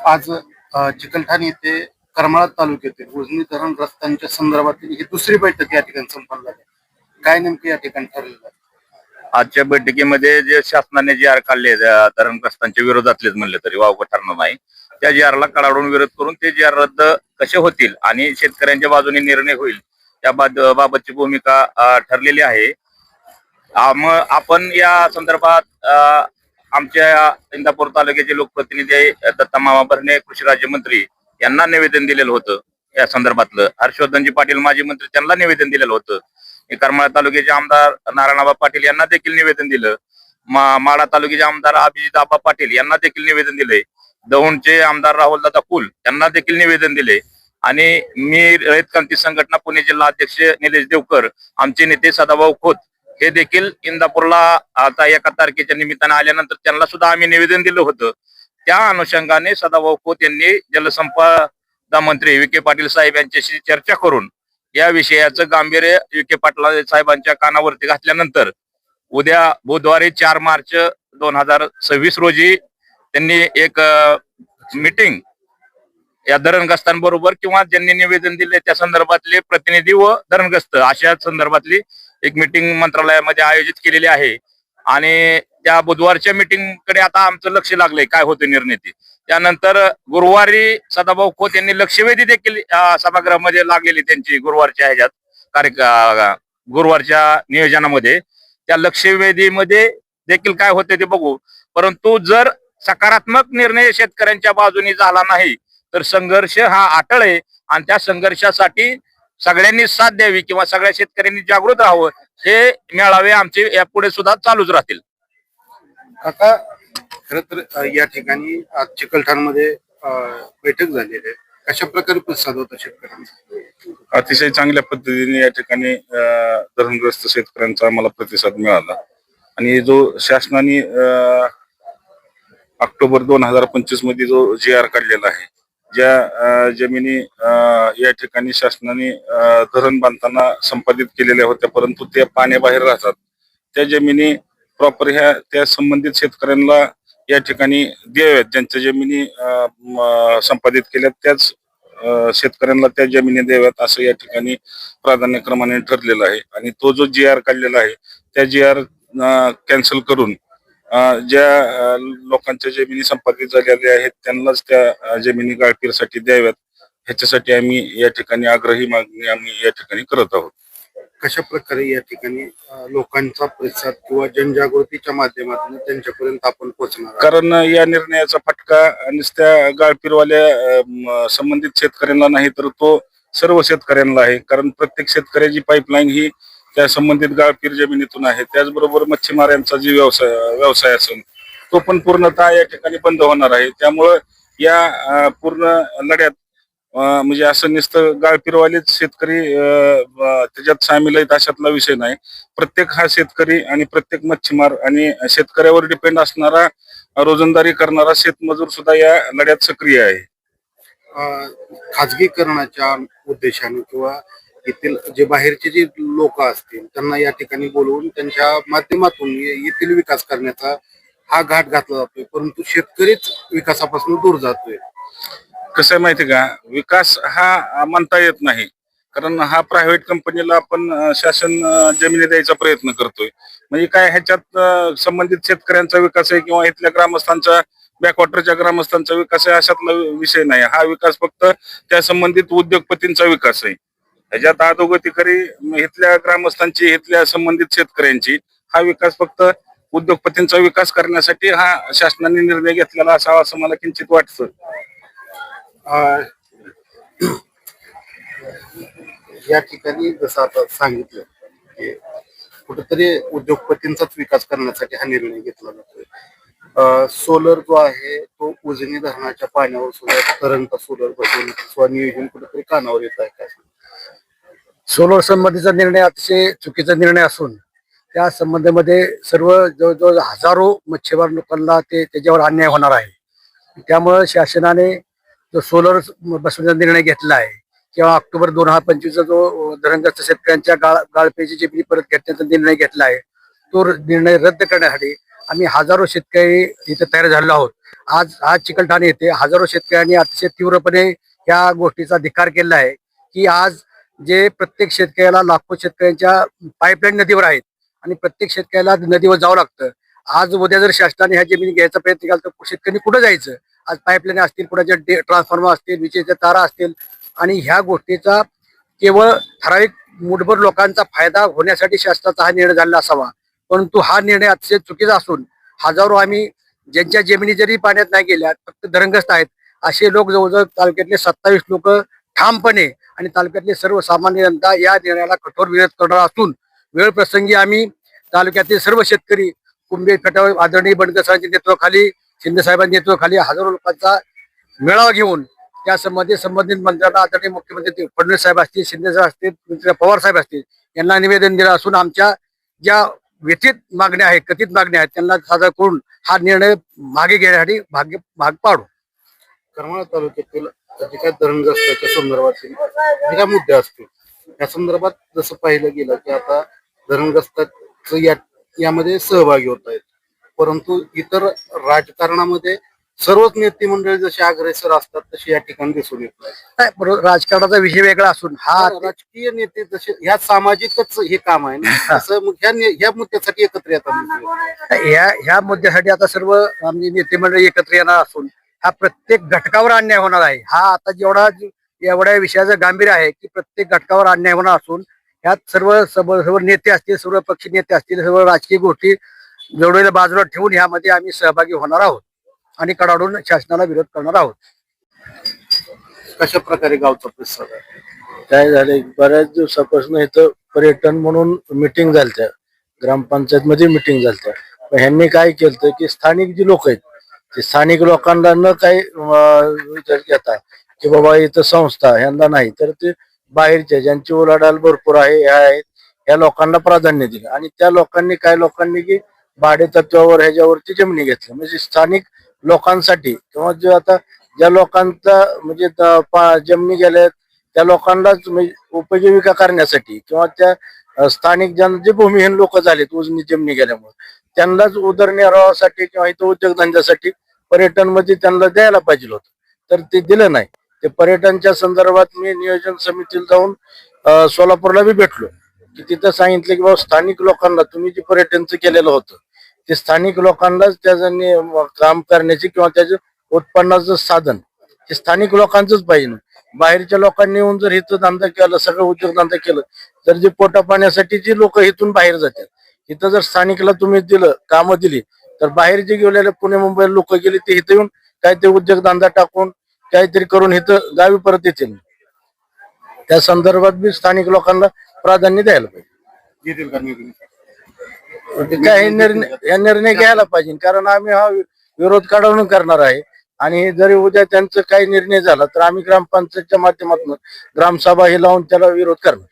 आज चिकलठाण येथे करमाळा तालुक्यातील उजनी धरण रस्त्यांच्या संदर्भातील ही दुसरी बैठक या ठिकाणी संपन्न झाली. काय नेमकं या ठिकाणी ठरलेलं आहे? आजच्या बैठकीमध्ये जे शासनाने जी आर काढले धरणग्रस्तांच्या विरोधातलेच म्हणले तरी वावगं ठरणार नाही. त्या जी आरला कडाडून विरोध करून ते जी आर रद्द कसे होतील आणि शेतकऱ्यांच्या बाजूने निर्णय होईल त्या बाबतची भूमिका ठरलेली आहे. आपण या संदर्भात आमच्या इंदापूर तालुक्याचे लोकप्रतिनिधी दत्ता भरणे कृषी राज्यमंत्री यांना निवेदन दिलेलं होतं. या संदर्भातलं हर्षवर्धनजी पाटील माजी मंत्री त्यांना निवेदन दिलेलं होतं. करमाळा तालुक्याचे आमदार नारायणआबा पाटील यांना देखील निवेदन दिलं. माढा तालुक्याचे आमदार अभिजित आबा पाटील यांना देखील निवेदन दिले. दौंडचे आमदार राहुलदादा कुल यांना देखील निवेदन दिले. आणि मी रयत क्रांती संघटना पुणे जिल्हा अध्यक्ष निलेश देवकर, आमचे नेते सदाभाऊ खोत हे देखील इंदापूरला आता 1 तारखेच्या निमित्ताने आल्यानंतर त्यांना सुद्धा आम्ही निवेदन दिलं होतं. त्या अनुषंगाने सदाभाऊ खोत यांनी जलसंपदा मंत्री विखे पाटील साहेब यांच्याशी चर्चा करून या विषयाचं गांभीर्य विखे पाटील साहेबांच्या कानावरती घातल्यानंतर उद्या बुधवारी 4 मार्च 2026 रोजी त्यांनी एक मीटिंग या धरणग्रस्तांबरोबर किंवा ज्यांनी निवेदन दिले त्या संदर्भातले प्रतिनिधी व धरणग्रस्त अशा संदर्भातली एक मीटिंग मंत्रालयामध्ये आयोजित केलेली आहे. आणि त्या बुधवारच्या मीटिंग कडे आता आमचं लक्ष लागलंय काय होतं निर्णय ते. त्यानंतर गुरुवारी सदाभाऊ खोत यांनी लक्षवेधी देखील सभागृहामध्ये लागलेली त्यांची गुरुवारच्या ह्याच्यात गुरुवारच्या नियोजनामध्ये. त्या लक्षवेधीमध्ये देखील काय होते ते बघू. परंतु जर सकारात्मक निर्णय शेतकऱ्यांच्या बाजूनी झाला नाही तर संघर्ष हा अटळ आहे. आणि त्या संघर्षासाठी सगळ्यांनी साथ द्यावी किंवा सगळ्या शेतकऱ्यांनी जागृत राहावं. हे मेळावे आमचे यापुढे सुद्धा चालूच राहतील. आता खर तर या ठिकाणी आज चिकलठाणमध्ये बैठक झालेली आहे. कशा प्रकारे प्रतिसाद होता शेतकऱ्यांचा? अतिशय चांगल्या पद्धतीने या ठिकाणी धरणग्रस्त शेतकऱ्यांचा आम्हाला प्रतिसाद मिळाला. आणि जो शासनाने ऑक्टोबर 2025 मध्ये जो जी आर काढलेला आहे, ज्या जमिनी या ठिकाणी शासनाने धरण बांधताना संपादित केलेल्या होत्या परंतु त्या पाण्याबाहेर राहतात, त्या जमिनी प्रॉपर ह्या त्या संबंधित शेतकऱ्यांना या ठिकाणी द्याव्यात. ज्यांच्या जमिनी संपादित केल्या त्याच शेतकऱ्यांना त्या जमिनी द्याव्यात असं या ठिकाणी प्राधान्यक्रमाने ठरलेलं आहे. आणि तो जो जी आर काढलेला आहे त्या जी आर कॅन्सल करून ज्या लोकांच्या जमिनी संपादित झालेल्या आहेत त्यांनाच त्या जमिनी गाळपीसाठी द्याव्यात, ह्याच्यासाठी आम्ही या ठिकाणी आग्रही मागणी आम्ही या ठिकाणी करत आहोत. कशा प्रकारे या ठिकाणी लोकांचा प्रतिसाद किंवा जनजागृतीच्या माध्यमातून त्यांच्यापर्यंत आपण पोहोचणार? कारण या निर्णयाचा फटका नुसत्या गाळपीरवाल्या संबंधित शेतकऱ्यांना नाही तर तो सर्व शेतकऱ्यांना आहे. कारण प्रत्येक शेतकऱ्याची पाईपलाईन ही त्या संबंधित गाळपीर जमिनीतून आहे. त्याचबरोबर मच्छीमारांचा जी व्यवसाय असेल तो पण पूर्णतः या ठिकाणी बंद होणार आहे. त्यामुळं या पूर्ण लढ्यात म्हणजे असं नुसतं गाळपीरवालेच शेतकरी त्याच्यात सामील आहेत अशातला विषय नाही. प्रत्येक हा शेतकरी आणि प्रत्येक मच्छीमार आणि शेतकऱ्यावर डिपेंड असणारा रोजंदारी करणारा शेतमजूर सुद्धा या लढ्यात सक्रिय आहे. खाजगीकरणाच्या उद्देशाने किंवा येथील जे बाहेरचे जे लोक असतील त्यांना या ठिकाणी बोलवून त्यांच्या माध्यमातून येथील विकास करण्याचा हा घाट घातला जातोय, परंतु शेतकरीच विकासापासून दूर जातोय. कसं आहे माहिती का, विकास हा म्हणता येत नाही. कारण हा प्रायव्हेट कंपनीला आपण शासन जमिनी द्यायचा प्रयत्न करतोय. म्हणजे काय ह्याच्यात संबंधित शेतकऱ्यांचा विकास आहे किंवा इथल्या ग्रामस्थांचा बॅकवॉटरच्या ग्रामस्थांचा विकास आहे अशातला विषय नाही. हा विकास फक्त त्या संबंधित उद्योगपतींचा विकास आहे. ह्याच्यात अधोगती खरी इथल्या ग्रामस्थांची इथल्या संबंधित शेतकऱ्यांची. हा विकास फक्त उद्योगपतींचा विकास करण्यासाठी हा शासनाने निर्णय घेतलेला असावा असं मला किंचित वाटतं. या ठिकाणी जसं आता सांगितलं की कुठेतरी उद्योगपतींचाच विकास करण्यासाठी हा निर्णय घेतला जातोय. सोलर जो आहे तो उजनी धरणाच्या पाण्यावर सुद्धा करंट सोलर बसवून स्वनियोजन कुठेतरी कानावर येत आहे काय? सोलर संबंधीचा निर्णय अतिशय चुकीचा निर्णय असून त्या संबंधामध्ये सर्व जवळजवळ हजारो मच्छीमार लोकांना त्याच्यावर अन्याय होणार आहे. त्यामुळे शासनाने जो सोलर बसवण्याचा निर्णय घेतला आहे किंवा ऑक्टोबर 2025 जो धरणग्रस्त शेतकऱ्यांच्या गाळपेची जमिनी परत घेण्याचा निर्णय घेतला आहे तो निर्णय रद्द करण्यासाठी आम्ही हजारो शेतकरी इथे तयार झालेलो आहोत. आज आज चिकलठाणे येथे हजारो शेतकऱ्यांनी अतिशय तीव्रपणे या गोष्टीचा धिक्कार केला आहे की आज जे प्रत्येक शेतकऱ्याला लाखो शेतकऱ्यांच्या पाईपलाईन नदीवर आहेत आणि प्रत्येक शेतकऱ्याला नदीवर जावं लागतं. आज उद्या जर शासनाने ह्या जमिनी घ्यायचा प्रयत्न केला तर शेतकरी कुठं जायचं? आज पाईपलाईन असतील, कुणाचे ट्रान्सफॉर्मर असतील, विजेच्या तारा असतील आणि ह्या गोष्टीचा केवळ ठराविक मुठभर लोकांचा फायदा होण्यासाठी शासनाचा हा निर्णय झालेला असावा. परंतु हा निर्णय अतिशय चुकीचा असून हजारो आम्ही ज्यांच्या जमिनी जरी पाण्यात नाही गेल्या फक्त धरणग्रस्त आहेत असे लोक जवळजवळ तालुक्यातले 27 लोक ठामपणे आणि तालुक्यातले सर्वसामान्य जनता या निर्णयाला कठोर विरोध करणार असून वेळ प्रसंगी आम्ही तालुक्यातील सर्व शेतकरी कुंभे खटाव आदरणीय बंडकर सरांच्या नेतृत्वाखाली, शिंदे साहेबांच्या नेतृत्वाखाली हजारो लोकांचा मेळावा घेऊन त्या संबंधित मंत्र्यांना आदरणीय मुख्यमंत्री फडणवीस साहेब असतील, शिंदे साहेब असतील, मंत्री पवार साहेब असतील यांना निवेदन दिलं असून आमच्या ज्या व्यथित मागण्या आहेत, कथित मागण्या आहेत त्यांना सादर करून हा निर्णय मागे घेण्यासाठी भाग पाडू. करमाळा तालुक्यातील जे काही धरणग्रस्ताच्या संदर्भातील जे काही मुद्दे असतील त्या संदर्भात जसं पाहिलं गेलं की आता धरणग्रस्ताच यामध्ये सहभागी होत आहेत, परंतु इतर राजकारणामध्ये सर्वच नेते मंडळी जसे अग्रेसर असतात तसे या ठिकाणी दिसून येत नाही. नाही, बरोबर, राजकारणाचा विषय वेगळा असून हा राजकीय नेते जसे ह्या सामाजिकच हे काम आहे ना, असं मग ह्या मुद्द्यासाठी एकत्र येतात. ह्या मुद्द्यासाठी आता सर्व आमची नेते मंडळी एकत्र येणार असून हा प्रत्येक घटकावर अन्याय होणार आहे. हा आता एवढ्या विषयाचं गांभीर्य आहे की प्रत्येक घटकावर अन्याय होणार असून ह्यात सर्व नेते असतील, सर्व पक्षी नेते असतील, सर्व राजकीय गोष्टी जोडलेल्या बाजूला ठेवून ह्यामध्ये आम्ही सहभागी होणार आहोत आणि कडाडून शासनाला विरोध करणार आहोत. कशा प्रकारे गावचा प्रतिसाद आहे? काय झालंय, बऱ्याच दिवसापासून इथं पर्यटन म्हणून मिटिंग झालत्या, ग्रामपंचायत मध्ये मिटिंग झालत्या. पण ह्यांनी काय केलं की स्थानिक जी लोक आहेत ते स्थानिक लोकांना न काही विचार घेता की बाबा इथं संस्था ह्यांना नाही तर ते बाहेरच्या ज्यांची उलाढाल भरपूर आहे ह्या आहेत ह्या लोकांना प्राधान्य दिलं आणि त्या लोकांनी की भाडे तत्वावर ह्याच्यावरती जमिनी घेतल्या. म्हणजे स्थानिक लोकांसाठी किंवा जे आता ज्या लोकांचा म्हणजे जमिनी गेल्या त्या लोकांनाच म्हणजे उपजीविका करण्यासाठी किंवा त्या स्थानिक जे भूमिहीन लोक झालेत उजनी जमिनी गेल्यामुळे त्यांनाच उदरनिर्वाहासाठी किंवा इथं उद्योगधंद्यासाठी पर्यटन मध्ये त्यांना द्यायला पाहिजे होतं, तर ते दिलं नाही. ते पर्यटनच्या संदर्भात मी नियोजन समितीला जाऊन सोलापूरला बी भेटलो की तिथं सांगितलं की बाबा स्थानिक लोकांना तुम्ही जे पर्यटनचं केलेलं होतं ते स्थानिक लोकांनाच त्याचं काम करण्याची किंवा त्याचं उत्पन्नाचं साधन हे स्थानिक लोकांचंच पाहिजे ना. बाहेरच्या लोकांनी येऊन जर इथं धंदा केला, सगळं उद्योगधंदा केलं तर जे पोटा पाण्यासाठी जी लोक इथून बाहेर जातात इथं जर स्थानिकला तुम्ही दिलं, कामं दिली तर बाहेर जे गेलेले पुणे मुंबई लोक गेले ते इथं येऊन काहीतरी उद्योगधंदा टाकून काहीतरी करून इथं गावी परत येतील. त्या संदर्भात बी स्थानिक लोकांना प्राधान्य द्यायला पाहिजे. घेतील का निर्णय? काही निर्णय घ्यायला पाहिजे कारण आम्ही हा विरोध काढून करणार आहे आणि जरी उद्या त्यांचा काही निर्णय झाला तर आम्ही ग्रामपंचायतच्या माध्यमातून ग्रामसभा हे लावून त्याला विरोध करणार.